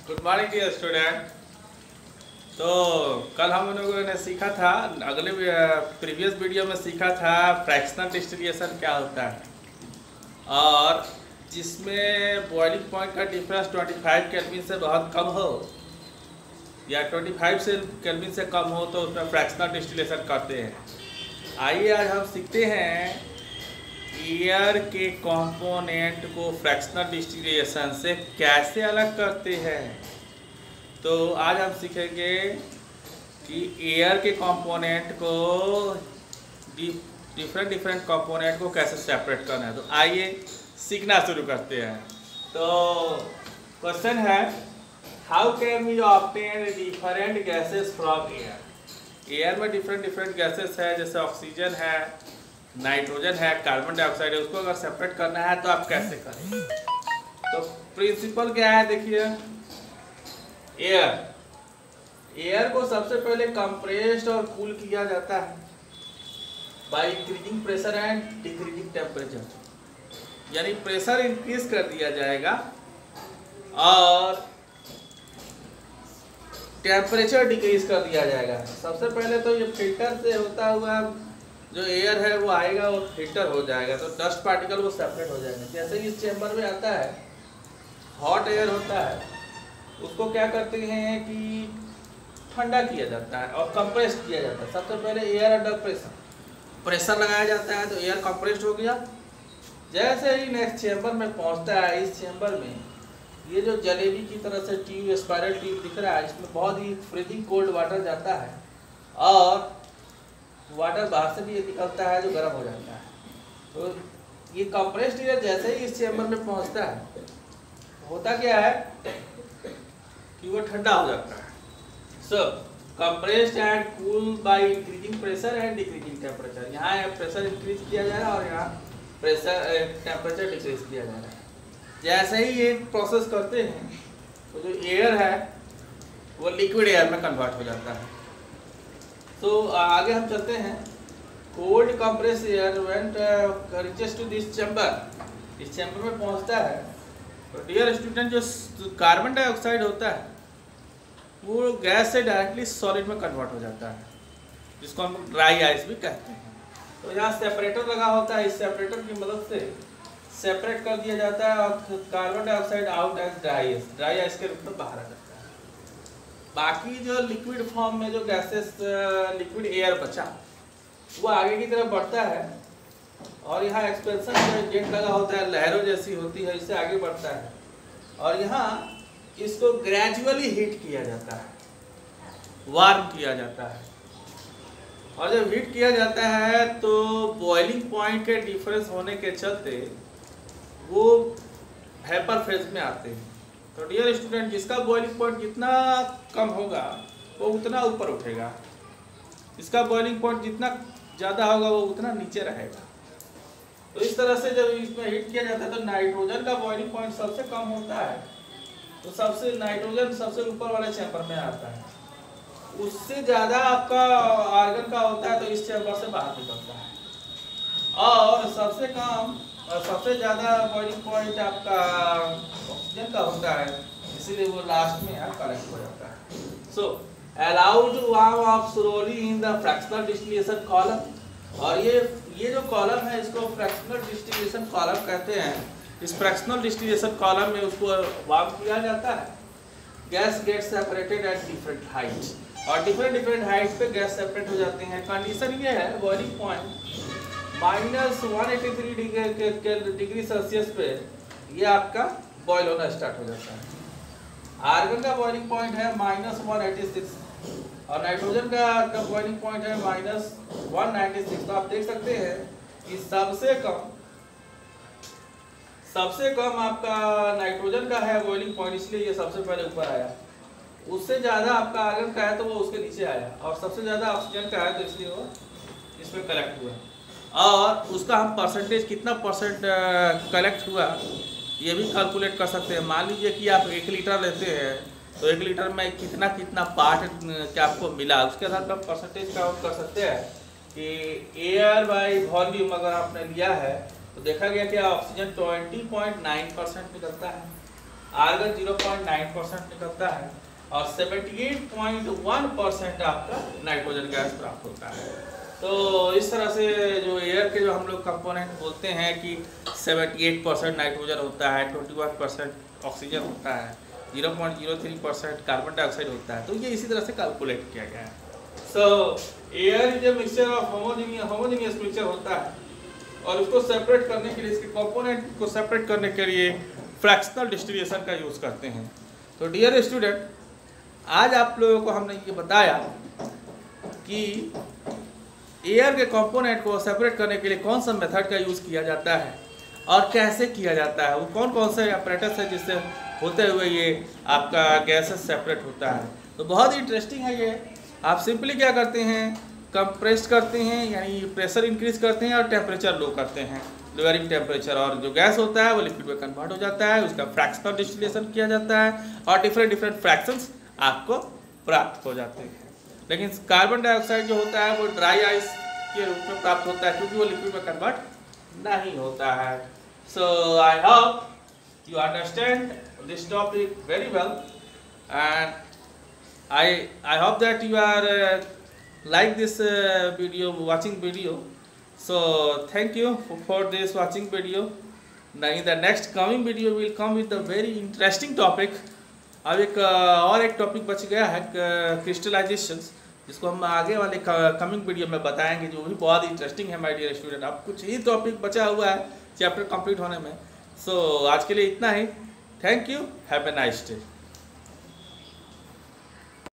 Good morning dear student. तो कल हम लोगों ने सीखा था, अगले प्रीवियस वीडियो में सीखा था फ्रैक्शनल डिस्टिलेशन क्या होता है और जिसमें बॉइलिंग पॉइंट का डिफरेंस 25 केल्विन से बहुत कम हो या 25 से केल्विन से कम हो तो उसमें फ्रैक्शनल डिस्टिलेशन करते हैं। आइए आज हम सीखते हैं एयर के कंपोनेंट को फ्रैक्शनल डिस्टिलेशन से कैसे अलग करते हैं। तो आज हम सीखेंगे कि एयर के कंपोनेंट को डिफरेंट कंपोनेंट को कैसे सेपरेट करना है। तो आइए सीखना शुरू करते हैं। तो क्वेश्चन है, how can we obtain different gases from air. Air में डिफरेंट गैसेस है, जैसे ऑक्सीजन है, नाइट्रोजन है, कार्बन डाइऑक्साइड है। उसको अगर सेपरेट करना है तो आप कैसे करें। तो प्रिंसिपल क्या है, देखिए एयर को सबसे पहले कंप्रेस्ड और कूल किया जाता है bye increasing pressure and decreasing temperature. यानी प्रेशर इंक्रीज कर दिया जाएगा और टेम्परेचर डिक्रीज कर दिया जाएगा। सबसे पहले तो ये फिल्टर से होता हुआ जो एयर है वो आएगा, वो फिल्टर हो जाएगा तो डस्ट पार्टिकल वो सेपरेट हो जाएंगे। जैसे इस चेम्बर में आता है हॉट एयर होता है, उसको क्या करते हैं कि ठंडा किया जाता है और कंप्रेस किया जाता है। सबसे पहले एयर अंडर प्रेशर लगाया जाता है तो एयर कंप्रेस्ड हो गया। जैसे ही नेक्स्ट चेम्बर में पहुंचता है, इस चेम्बर में ये जो जलेबी की तरह से ट्यूब, स्पाइरल ट्यूब दिख रहा है, इसमें बहुत ही फ्रीजिंग कोल्ड वाटर जाता है और वाटर बाहर से भी ये निकलता है जो गर्म हो जाता है। तो ये कंप्रेस्ड एयर जैसे ही इस चेम्बर में पहुंचता है, होता क्या है कि वो ठंडा हो जाता है। So compressed and cool by increasing pressure and decreasing temperature. यहाँ प्रेशर इंक्रीज किया जा रहा है और यहाँ प्रेशर टेम्परेचर डिक्रीज किया जा रहा है। जैसे ही ये प्रोसेस करते हैं तो जो एयर है वो लिक्विड एयर में कन्वर्ट हो जाता है। तो आगे हम चलते हैं। Cold compress air went reaches to this chamber. इस चैम्बर में पहुंचता है तो डियर स्टूडेंट, जो कार्बन डाइऑक्साइड होता है वो गैस से डायरेक्टली सॉलिड में कन्वर्ट हो जाता है, जिसको हम ड्राई आइस भी कहते हैं। तो यहाँ सेपरेटर लगा होता है, इस सेपरेटर की मदद से सेपरेट कर दिया जाता है और carbon dioxide out as dry ice के रूप में बाहर आ जाता है। बाकी जो लिक्विड फॉर्म में जो गैसेस, लिक्विड एयर बचा वो आगे की तरफ बढ़ता है और यहाँ एक्सपेंशन जेट लगा होता है, लहरों जैसी होती है, इससे आगे बढ़ता है और यहाँ इसको ग्रेजुअली हीट किया जाता है, वार्म किया जाता है। और जब हीट किया जाता है तो बॉइलिंग पॉइंट के डिफरेंस होने के चलते वो वेपर फेज में आते हैं। तो डियर स्टूडेंट, जिसका बॉइलिंग पॉइंट जितना कम होगा वो उतना ऊपर उठेगा, इसका बॉइलिंग पॉइंट जितना ज़्यादा होगा वो उतना नीचे रहेगा। तो इस तरह से जब इसमें हीट किया जाता है तो नाइट्रोजन का बॉइलिंग पॉइंट सबसे कम होता है, तो नाइट्रोजन सबसे ऊपर वाले चैम्बर में आता है। उससे ज़्यादा आपका आर्गन का होता है तो इस चैम्बर से बाहर निकलता है और सबसे कम और सबसे ज़्यादा बॉइलिंग पॉइंट आपका ऑक्सीजन का होता है, इसीलिए वो लास्ट में यहाँ कलेक्ट हो जाता है। So allowed warm off slowly in the fractional distillation column. और ये जो कॉलम है इसको फ्रैक्शनल डिस्टिलेशन कॉलम कहते हैं। इस फ्रैक्शनल डिस्टिलेशन कॉलम में उसको वार्म किया जाता है। Gas get separated at different height और डिफरेंट हाइट पे गैस सेपरेट हो जाते हैं। कंडीशन ये है, बॉइलिंग पॉइंट -183 डिग्री सेल्सियस पे ये आपका बॉयल होना स्टार्ट हो जाता है। आर्गन का बॉइलिंग पॉइंट है -186 और नाइट्रोजन का बॉइलिंग पॉइंट है -196। तो आप देख सकते हैं कि सबसे कम आपका नाइट्रोजन का है बॉइलिंग पॉइंट, इसलिए ये सबसे पहले ऊपर आया। उससे ज़्यादा आपका आर्गन का है तो वो उसके नीचे आया और सबसे ज़्यादा ऑक्सीजन का है तो इसलिए वो इसमें कलेक्ट हुआ। और उसका हम परसेंटेज कितना परसेंट कलेक्ट हुआ ये भी कैलकुलेट कर सकते हैं। मान लीजिए कि आप 1 लीटर लेते हैं तो 1 लीटर में कितना पार्ट क्या आपको मिला, उसके आधार पर परसेंटेज काउंट कर सकते हैं कि एयर बाय वॉल्यूम अगर आपने लिया है तो देखा गया कि ऑक्सीजन 20.9% निकलता है आर्गन 0.9% निकलता है और 78.1% आपका नाइट्रोजन गैस प्राप्त होता है। तो इस तरह से जो एयर के जो हम लोग कंपोनेंट बोलते हैं कि 78% नाइट्रोजन होता है, 21% ऑक्सीजन होता है, 0.03% कार्बन डाइऑक्साइड होता है, तो ये इसी तरह से कैलकुलेट किया गया है। सो air is a mixture of homogeneous mixture होता है और उसको सेपरेट करने के लिए, इसके कंपोनेंट को सेपरेट करने के लिए फ्रैक्शनल डिस्टिलेशन का यूज़ करते हैं। तो डियर स्टूडेंट, आज आप लोगों को हमने ये बताया कि एयर के कंपोनेंट को सेपरेट करने के लिए कौन सा मेथड का यूज़ किया जाता है और कैसे किया जाता है, वो कौन कौन से अपरेटस है जिससे होते हुए ये आपका गैसेस सेपरेट होता है। तो बहुत ही इंटरेस्टिंग है ये। आप सिंपली क्या करते हैं, कंप्रेस करते हैं, यानी प्रेशर इंक्रीज करते हैं और टेम्परेचर लो करते हैं, लोअरिंग टेम्परेचर, और जो गैस होता है वो लिक्विड में कन्वर्ट हो जाता है, उसका फ्रैक्शनल डिस्टिलेशन किया जाता है और डिफरेंट फ्रैक्शंस आपको प्राप्त हो जाते हैं। लेकिन कार्बन डाइऑक्साइड जो होता है वो ड्राई आइस के रूप में प्राप्त होता है क्योंकि वो लिक्विड में कन्वर्ट नहीं होता है। So I hope you understand this topic very well and I hope that you are like this watching video. So thank you for this watching video. Now in the next coming video we will come with a very interesting topic. अब एक topic बच गया है crystallisation, जिसको हम आगे वाले coming video में बताएंगे, जो भी बहुत इंटरेस्टिंग है माय डियर स्टूडेंट। अब कुछ ही टॉपिक बचा हुआ है चैप्टर कंप्लीट होने में। सो आज के लिए इतना ही। Thank you, have a nice day.